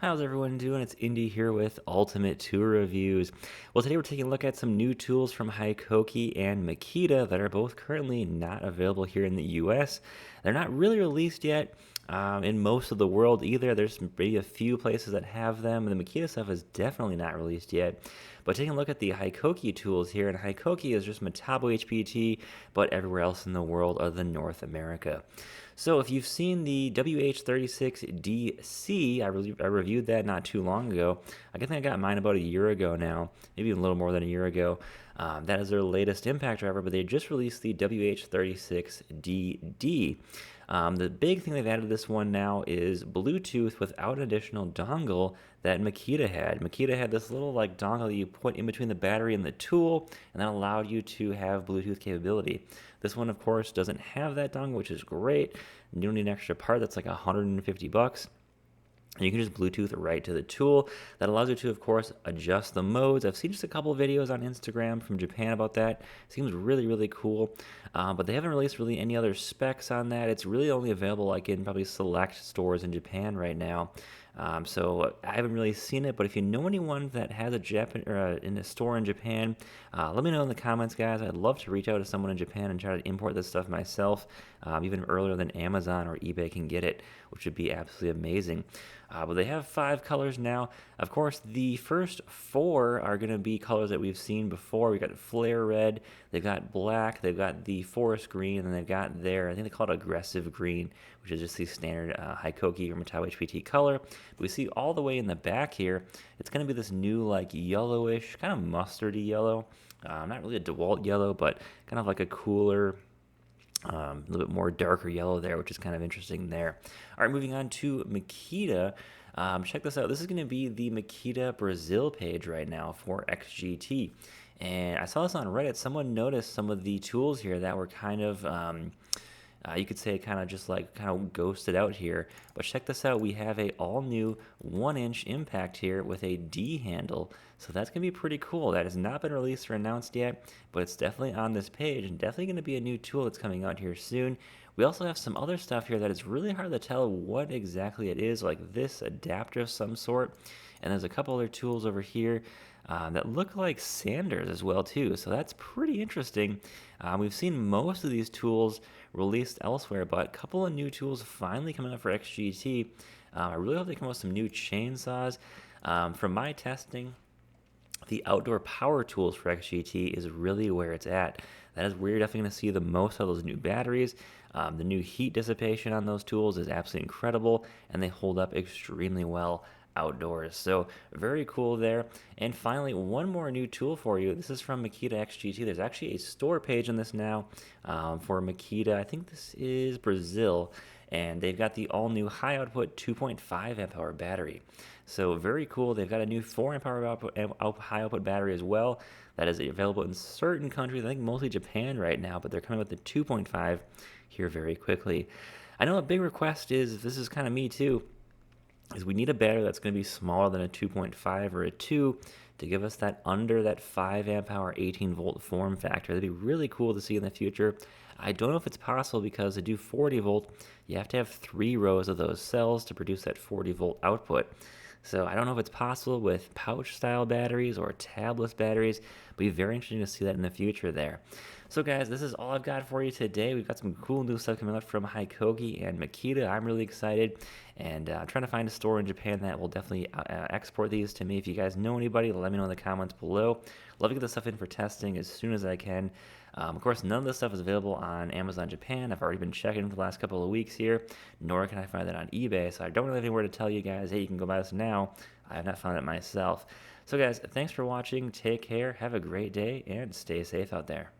How's everyone doing? It's Indy here with Ultimate Tour Reviews. Well, today we're taking a look at some new tools from Hikoki and Makita that are both currently not available here in the US. They're not really released yet in most of the world either. There's maybe a few places that have them, and the Makita stuff is definitely not released yet. But taking a look at the Hikoki tools here, and Hikoki is just Metabo HPT, but everywhere else in the world other than North America. So if you've seen the WH36DC, I reviewed that not too long ago. I think I got mine about a year ago now, maybe a little more than a year ago. That is their latest impact driver, but they just released the WH36DD. The big thing they've added to this one now is Bluetooth without an additional dongle that Makita had. Makita had this little like dongle that you put in between the battery and the tool, and that allowed you to have Bluetooth capability. This one, of course, doesn't have that dongle, which is great. You don't need an extra part. That's like $150. And you can just Bluetooth it right to the tool. That allows you to, of course, adjust the modes. I've seen just a couple of videos on Instagram from Japan about that. Seems really, really cool. But they haven't released really any other specs on that. It's really only available like in probably select stores in Japan right now. So I haven't really seen it, but if you know anyone that has a in a store in Japan, let me know in the comments, guys. I'd love to reach out to someone in Japan and try to import this stuff myself, even earlier than Amazon or eBay can get it, which would be absolutely amazing. But they have 5 colors now. Of course, the first 4 are going to be colors that we've seen before. We've got flare red, they've got black, they've got the forest green, and they've got their, I think they call it aggressive green, which is just the standard Hikoki or Metabo HPT color. But we see all the way in the back here, it's going to be this new like yellowish, kind of mustardy yellow. Not really a DeWalt yellow, but kind of like a cooler, a little bit more darker yellow there, which is kind of interesting there. All right, moving on to Makita. Check this out. This is going to be the Makita Brazil page right now for XGT. And I saw this on Reddit. Someone noticed some of the tools here that were kind of, you could say kind of just like kind of ghosted out here. But check this out. We have a all new 1-inch impact here with a D handle. So that's going to be pretty cool. That has not been released or announced yet, but it's definitely on this page and definitely going to be a new tool that's coming out here soon. We also have some other stuff here that it's really hard to tell what exactly it is, like this adapter of some sort. And there's a couple other tools over here that look like sanders as well too. So that's pretty interesting. We've seen most of these tools released elsewhere, but a couple of new tools finally coming up for XGT. I really hope they come out with some new chainsaws. From my testing, the outdoor power tools for XGT is really where it's at. That is where you're definitely going to see the most of those new batteries. The new heat dissipation on those tools is absolutely incredible, and they hold up extremely well outdoors. So very cool there. And finally, one more new tool for you. This is from Makita XGT. There's actually a store page on this now for Makita. I think this is Brazil. And they've got the all-new high-output 2.5 amp hour battery. So very cool. They've got a new 4 amp hour high-output battery as well. That is available in certain countries. I think mostly Japan right now, but they're coming with the 2.5 here very quickly. I know a big request is, this is kind of me too, is we need a battery that's going to be smaller than a 2.5 or a 2 to give us that under that 5 amp hour 18 volt form factor. That'd be really cool to see in the future. I don't know if it's possible because to do 40 volt, you have to have 3 rows of those cells to produce that 40 volt output. So I don't know if it's possible with pouch style batteries or tabless batteries, but it'd be very interesting to see that in the future there. So guys, this is all I've got for you today. We've got some cool new stuff coming up from Hikoki and Makita. I'm really excited, and I'm trying to find a store in Japan that will definitely export these to me. If you guys know anybody, let me know in the comments below. Love to get this stuff in for testing as soon as I can. Of course, none of this stuff is available on Amazon Japan. I've already been checking for the last couple of weeks here, nor can I find that on eBay, so I don't really have anywhere to tell you guys, hey, you can go buy this now. I have not found it myself. So guys, thanks for watching. Take care, have a great day, and stay safe out there.